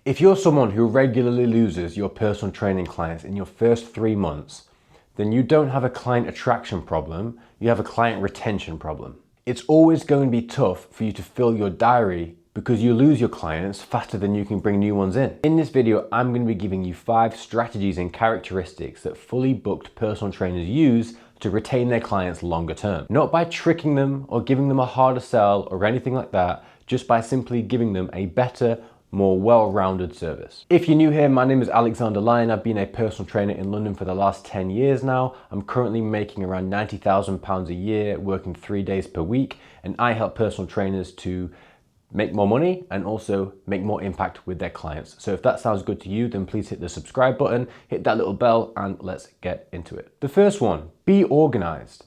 If you're someone who regularly loses your personal training clients in your first 3 months, then you don't have a client attraction problem, you have a client retention problem. It's always going to be tough for you to fill your diary because you lose your clients faster than you can bring new ones in. In this video, I'm going to be giving you 5 strategies and characteristics that fully booked personal trainers use to retain their clients longer term. Not by tricking them or giving them a harder sell or anything like that, just by simply giving them a better, more well-rounded service. If you're new here, my name is Alexander Lyon. I've been a personal trainer in London for the last 10 years now. I'm currently making around £90,000 a year, working 3 days per week, and I help personal trainers to make more money and also make more impact with their clients. So if that sounds good to you, then please hit the subscribe button, hit that little bell, and let's get into it. The first one, be organized.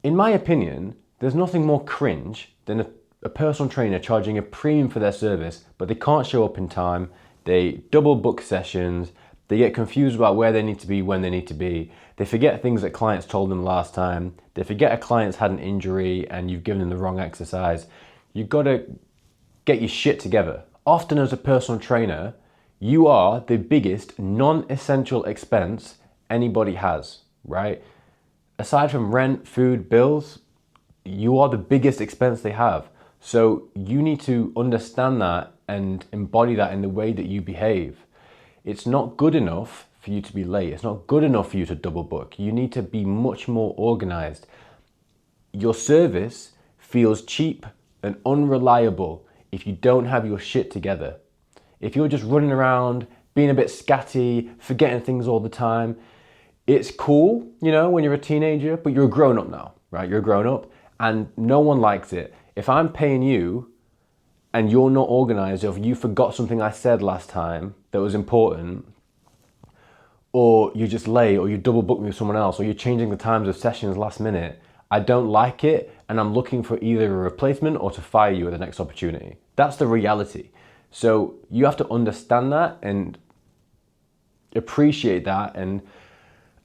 In my opinion, there's nothing more cringe than a personal trainer charging a premium for their service, but they can't show up in time, they double book sessions, they get confused about where they need to be, when they need to be, they forget things that clients told them last time, they forget a client's had an injury and you've given them the wrong exercise. You've got to get your shit together. Often as a personal trainer, you are the biggest non-essential expense anybody has, right? Aside from rent, food, bills, you are the biggest expense they have. So you need to understand that and embody that in the way that you behave. It's not good enough for you to be late. It's not good enough for you to double book. You need to be much more organized. Your service feels cheap and unreliable if you don't have your shit together. If you're just running around, being a bit scatty, forgetting things all the time, it's cool, you know, when you're a teenager, but you're a grown up now, right? You're a grown up and no one likes it. If I'm paying you and you're not organized, or if you forgot something I said last time that was important, or you're just late, or you double booked me with someone else, or you're changing the times of sessions last minute, I don't like it and I'm looking for either a replacement or to fire you at the next opportunity. That's the reality. So you have to understand that and appreciate that and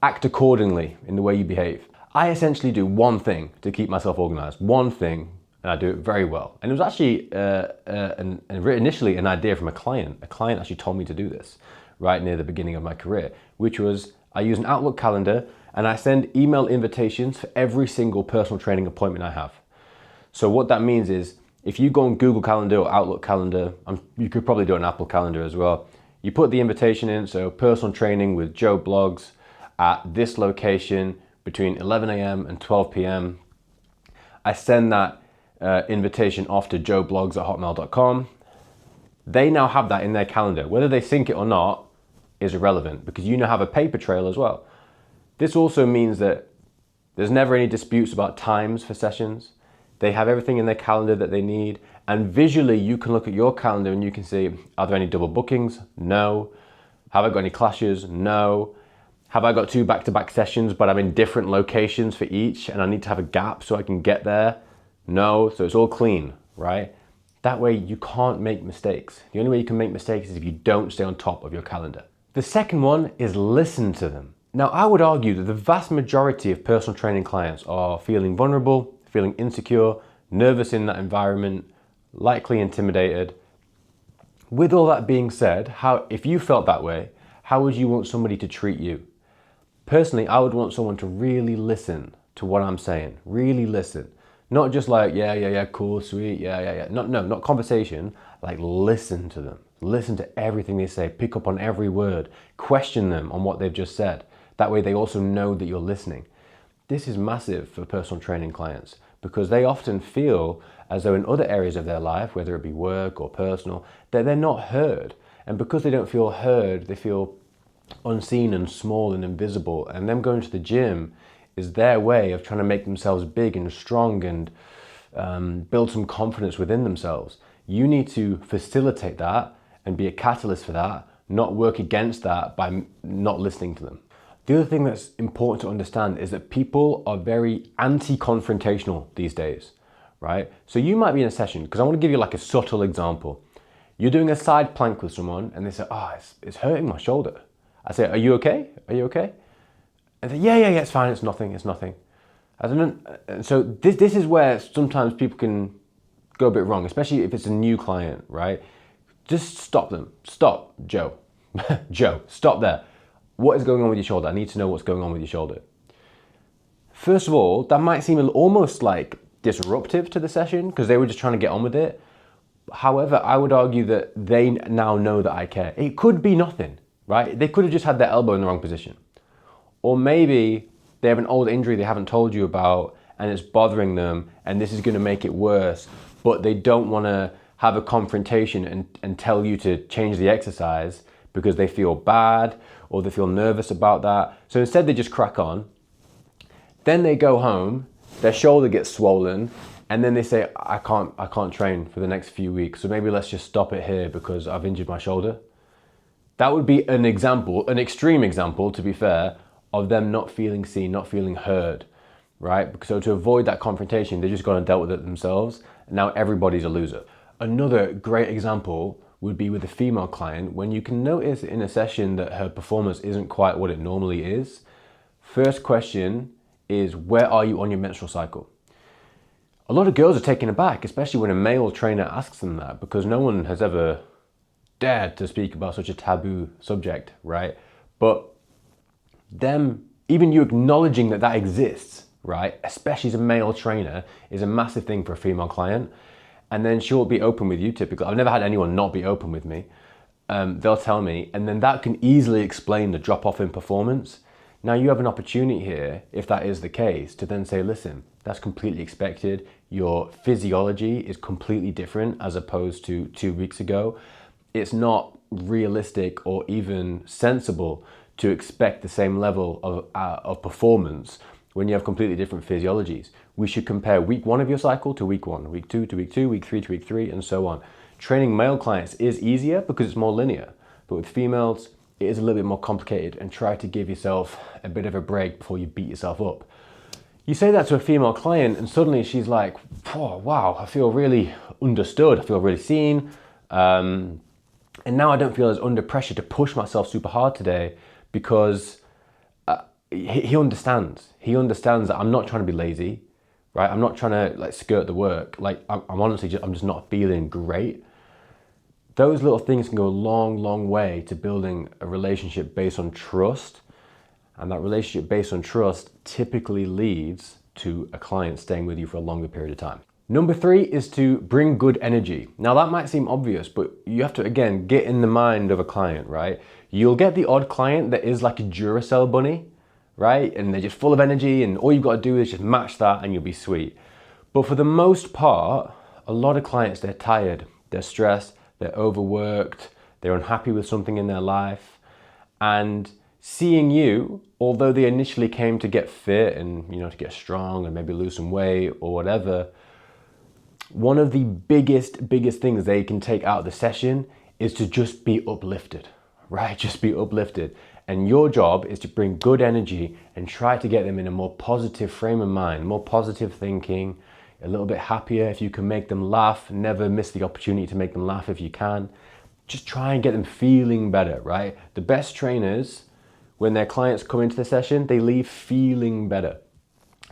act accordingly in the way you behave. I essentially do one thing to keep myself organized, one thing, and I do it very well. And it was actually initially an idea from a client. A client actually told me to do this right near the beginning of my career, which was I use an Outlook calendar and I send email invitations for every single personal training appointment I have. So what that means is if you go on Google Calendar or Outlook Calendar, you could probably do an Apple Calendar as well. You put the invitation in, so personal training with Joe Bloggs at this location between 11 a.m. and 12 p.m. I send that invitation off to joebloggs@hotmail.com. They now have that in their calendar. Whether they sync it or not is irrelevant because you now have a paper trail as well. This also means that there's never any disputes about times for sessions. They have everything in their calendar that they need. And visually, you can look at your calendar and you can see, are there any double bookings? No. Have I got any clashes? No. Have I got 2 back-to-back sessions, but I'm in different locations for each and I need to have a gap so I can get there? No. So it's all clean, right? That way you can't make mistakes. The only way you can make mistakes is if you don't stay on top of your calendar. The second one is listen to them. Now, I would argue that the vast majority of personal training clients are feeling vulnerable, feeling insecure, nervous in that environment, likely intimidated. With all that being said, if you felt that way, how would you want somebody to treat you? Personally, I would want someone to really listen to what I'm saying, really listen. Not just like, yeah, cool, sweet, yeah. Not conversation, like listen to them. Listen to everything they say, pick up on every word, question them on what they've just said. That way they also know that you're listening. This is massive for personal training clients because they often feel as though in other areas of their life, whether it be work or personal, that they're not heard. And because they don't feel heard, they feel unseen and small and invisible. And them going to the gym is their way of trying to make themselves big and strong and build some confidence within themselves. You need to facilitate that and be a catalyst for that, not work against that by not listening to them. The other thing that's important to understand is that people are very anti-confrontational these days, right? So you might be in a session, because I want to give you like a subtle example. You're doing a side plank with someone and they say, it's hurting my shoulder. I say, are you okay? Are you okay? And they say, yeah, it's fine, it's nothing. I don't know. So this is where sometimes people can go a bit wrong, especially if it's a new client, right? Just stop them. Stop, Joe. Joe, stop there. What is going on with your shoulder? I need to know what's going on with your shoulder. First of all, that might seem almost like disruptive to the session because they were just trying to get on with it. However, I would argue that they now know that I care. It could be nothing, right? They could have just had their elbow in the wrong position. Or maybe they have an old injury they haven't told you about and it's bothering them and this is going to make it worse, but they don't want to have a confrontation and tell you to change the exercise because they feel bad or they feel nervous about that. So instead they just crack on. Then they go home, their shoulder gets swollen, and then they say, I can't train for the next few weeks, so maybe let's just stop it here because I've injured my shoulder. That would be an example, an extreme example, to be fair, of them not feeling seen, not feeling heard, right? So to avoid that confrontation, they just gone and dealt with it themselves, and now everybody's a loser. Another great example would be with a female client when you can notice in a session that her performance isn't quite what it normally is. First question is, where are you on your menstrual cycle? A lot of girls are taken aback, especially when a male trainer asks them that, because no one has ever dared to speak about such a taboo subject, right? But them, even you acknowledging that that exists, right, especially as a male trainer, is a massive thing for a female client. And then she'll be open with you, typically. I've never had anyone not be open with me. They'll tell me, and then that can easily explain the drop-off in performance. Now you have an opportunity here, if that is the case, to then say, listen, that's completely expected. Your physiology is completely different as opposed to 2 weeks ago. It's not realistic or even sensible to expect the same level of performance when you have completely different physiologies. We should compare week 1 of your cycle to week 1, week 2 to week 2, week 3 to week 3, and so on. Training male clients is easier because it's more linear, but with females, it is a little bit more complicated, and try to give yourself a bit of a break before you beat yourself up. You say that to a female client and suddenly she's like, oh, wow, I feel really understood, I feel really seen, and now I don't feel as under pressure to push myself super hard today because he understands. He understands that I'm not trying to be lazy, right? I'm not trying to like skirt the work. Like I'm honestly I'm just not feeling great. Those little things can go a long, long way to building a relationship based on trust. And that relationship based on trust typically leads to a client staying with you for a longer period of time. Number 3 is to bring good energy. Now that might seem obvious, but you have to, again, get in the mind of a client, right? You'll get the odd client that is like a Duracell bunny, right? And they're just full of energy and all you've got to do is just match that and you'll be sweet. But for the most part, a lot of clients, they're tired, they're stressed, they're overworked, they're unhappy with something in their life. And seeing you, although they initially came to get fit and, to get strong and maybe lose some weight or whatever, one of the biggest things they can take out of the session is to just be uplifted, right? Just be uplifted. And your job is to bring good energy and try to get them in a more positive frame of mind, more positive thinking, a little bit happier. If you can make them laugh, never miss the opportunity to make them laugh if you can. Just try and get them feeling better, right? The best trainers, when their clients come into the session, they leave feeling better.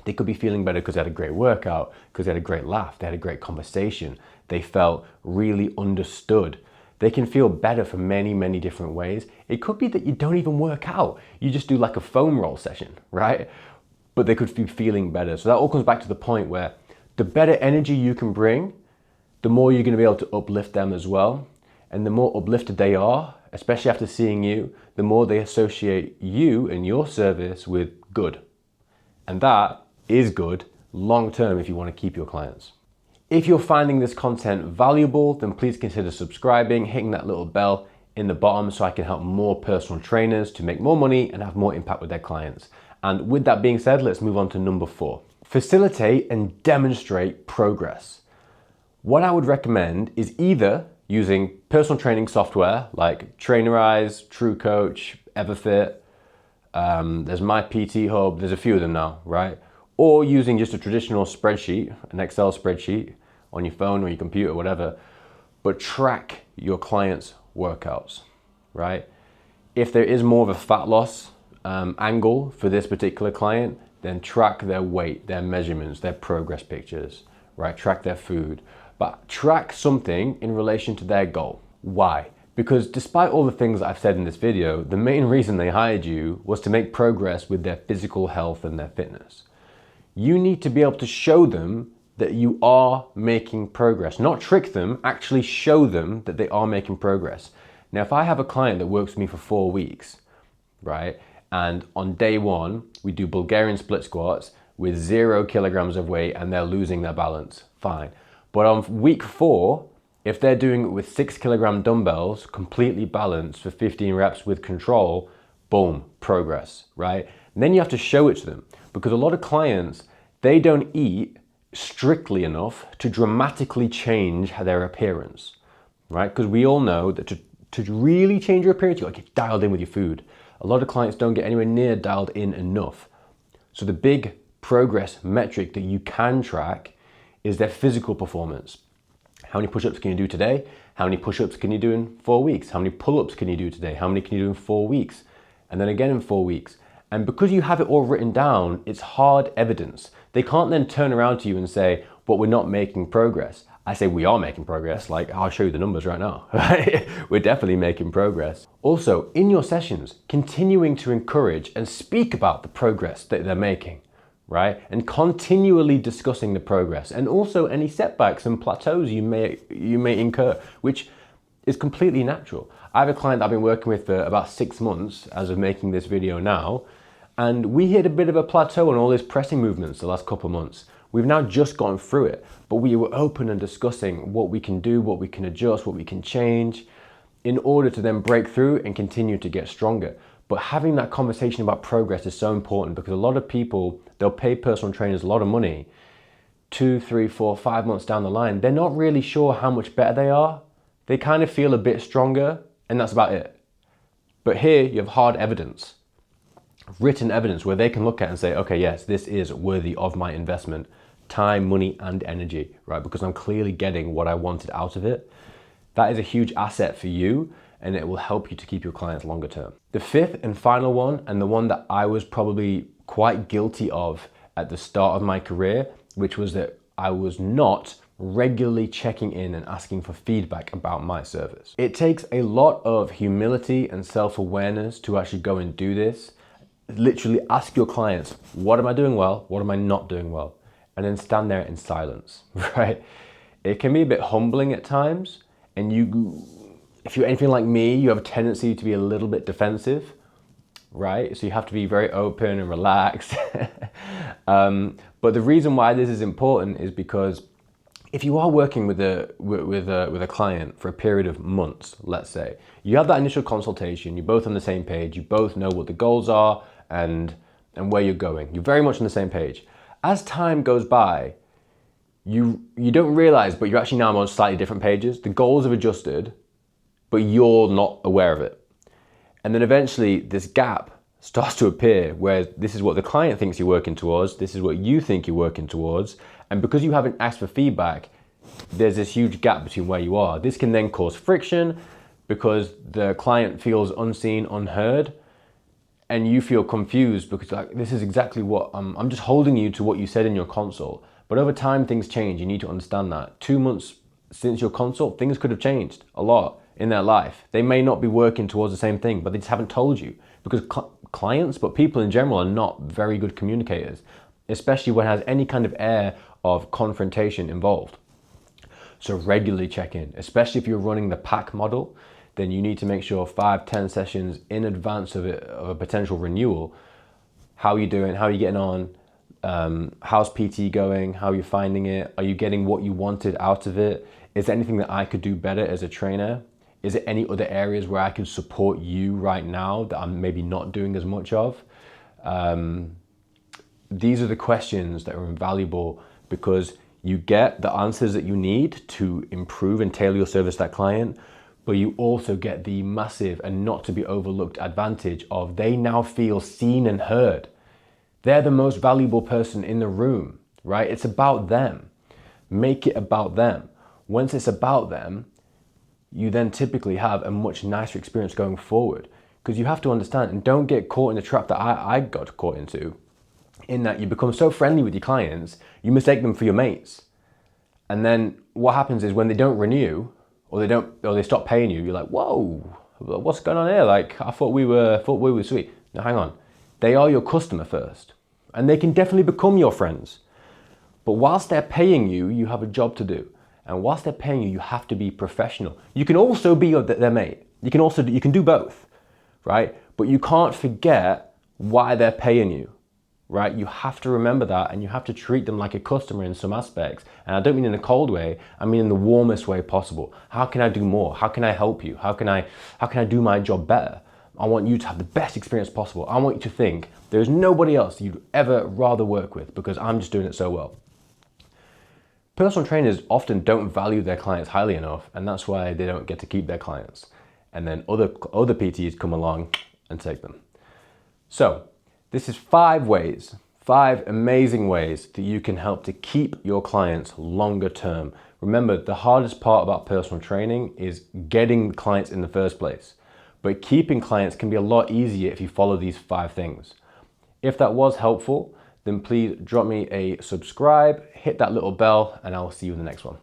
They could be feeling better because they had a great workout, because they had a great laugh, they had a great conversation, they felt really understood. They can feel better for many, many different ways. It could be that you don't even work out. You just do like a foam roll session, right? But they could be feeling better. So that all comes back to the point where the better energy you can bring, the more you're going to be able to uplift them as well. And the more uplifted they are, especially after seeing you, the more they associate you and your service with good. And that is good long term if you want to keep your clients. If you're finding this content valuable, then please consider subscribing, hitting that little bell in the bottom so I can help more personal trainers to make more money and have more impact with their clients. And with that being said, let's move on to number 4. Facilitate and demonstrate progress. What I would recommend is either using personal training software like Trainerize, TrueCoach, EverFit, there's My PT Hub, there's a few of them now, right? Or using just a traditional spreadsheet, an Excel spreadsheet on your phone or your computer, whatever, but track your clients' workouts, right? If there is more of a fat loss angle for this particular client, then track their weight, their measurements, their progress pictures, right? Track their food, but track something in relation to their goal. Why? Because despite all the things that I've said in this video, the main reason they hired you was to make progress with their physical health and their fitness. You need to be able to show them that you are making progress, not trick them, actually show them that they are making progress. Now, if I have a client that works with me for 4 weeks, right, and on day 1, we do Bulgarian split squats with 0 kilograms of weight and they're losing their balance, fine. But on week 4, if they're doing it with 6 kilogram dumbbells, completely balanced for 15 reps with control, boom, progress, right? And then you have to show it to them, because a lot of clients, they don't eat strictly enough to dramatically change their appearance, right? Because we all know that to really change your appearance, you gotta get dialed in with your food. A lot of clients don't get anywhere near dialed in enough. So the big progress metric that you can track is their physical performance. How many push-ups can you do today? How many push-ups can you do in 4 weeks? How many pull-ups can you do today? How many can you do in 4 weeks? And then again in 4 weeks. And because you have it all written down, it's hard evidence. They can't then turn around to you and say, but we're not making progress. I say we are making progress, like I'll show you the numbers right now. Right? We're definitely making progress. Also, in your sessions, continuing to encourage and speak about the progress that they're making, right? And continually discussing the progress, and also any setbacks and plateaus you may incur, which is completely natural. I have a client that I've been working with for about 6 months as of making this video now, and we hit a bit of a plateau on all these pressing movements the last couple of months. We've now just gone through it, but we were open and discussing what we can do, what we can adjust, what we can change in order to then break through and continue to get stronger. But having that conversation about progress is so important, because a lot of people, they'll pay personal trainers a lot of money 2, 3, 4, 5 months down the line. They're not really sure how much better they are. They kind of feel a bit stronger, and that's about it. But here you have hard evidence, written evidence where they can look at and say, okay, yes, this is worthy of my investment, time, money, and energy, right? Because I'm clearly getting what I wanted out of it. That is a huge asset for you, and it will help you to keep your clients longer term. The fifth and final one, and the one that I was probably quite guilty of at the start of my career, which was that I was not regularly checking in and asking for feedback about my service. It takes a lot of humility and self-awareness to actually go and do this. Literally ask your clients, what am I doing well? What am I not doing well? And then stand there in silence, right? It can be a bit humbling at times, and if you're anything like me, you have a tendency to be a little bit defensive, right? So you have to be very open and relaxed. But the reason why this is important is because if you are working with a client for a period of months, let's say, you have that initial consultation, you're both on the same page, you both know what the goals are and where you're going. You're very much on the same page. As time goes by, you don't realize, but you're actually now on slightly different pages. The goals have adjusted, but you're not aware of it. And then eventually this gap starts to appear where this is what the client thinks you're working towards, this is what you think you're working towards, and because you haven't asked for feedback, there's this huge gap between where you are. This can then cause friction because the client feels unseen, unheard, and you feel confused because like, this is exactly what, I'm just holding you to what you said in your consult. But over time, things change. You need to understand that. 2 months since your consult, things could have changed a lot in their life. They may not be working towards the same thing, but they just haven't told you, because clients, but people in general, are not very good communicators, especially when it has any kind of air of confrontation involved. So regularly check in, especially if you're running the pack model, then you need to make sure 5-10 sessions in advance of a potential renewal. How are you doing? How are you getting on? How's PT going? How are you finding it? Are you getting what you wanted out of it? Is there anything that I could do better as a trainer? Is there any other areas where I can support you right now that I'm maybe not doing as much of? These are the questions that are invaluable, because you get the answers that you need to improve and tailor your service to that client, but you also get the massive and not to be overlooked advantage of they now feel seen and heard. They're the most valuable person in the room, right? It's about them. Make it about them. Once it's about them, you then typically have a much nicer experience going forward, because you have to understand, and don't get caught in the trap that I got caught into, in that you become so friendly with your clients, you mistake them for your mates. And then what happens is when they don't renew, or they stop paying you, you're like, whoa, what's going on here? Like, I thought we were sweet. Now hang on. They are your customer first, and they can definitely become your friends. But whilst they're paying you, you have a job to do. And whilst they're paying you, you have to be professional. You can also be their mate. You can do both, right? But you can't forget why they're paying you, right? You have to remember that, and you have to treat them like a customer in some aspects. And I don't mean in a cold way, I mean in the warmest way possible. How can I do more? How can I help you? How can I do my job better? I want you to have the best experience possible. I want you to think there's nobody else you'd ever rather work with because I'm just doing it so well. Personal trainers often don't value their clients highly enough, and that's why they don't get to keep their clients. And then other PTs come along and take them. So this is 5 amazing ways that you can help to keep your clients longer term. Remember, the hardest part about personal training is getting clients in the first place. But keeping clients can be a lot easier if you follow these 5 things. If that was helpful, then please drop me a subscribe, hit that little bell, and I will see you in the next one.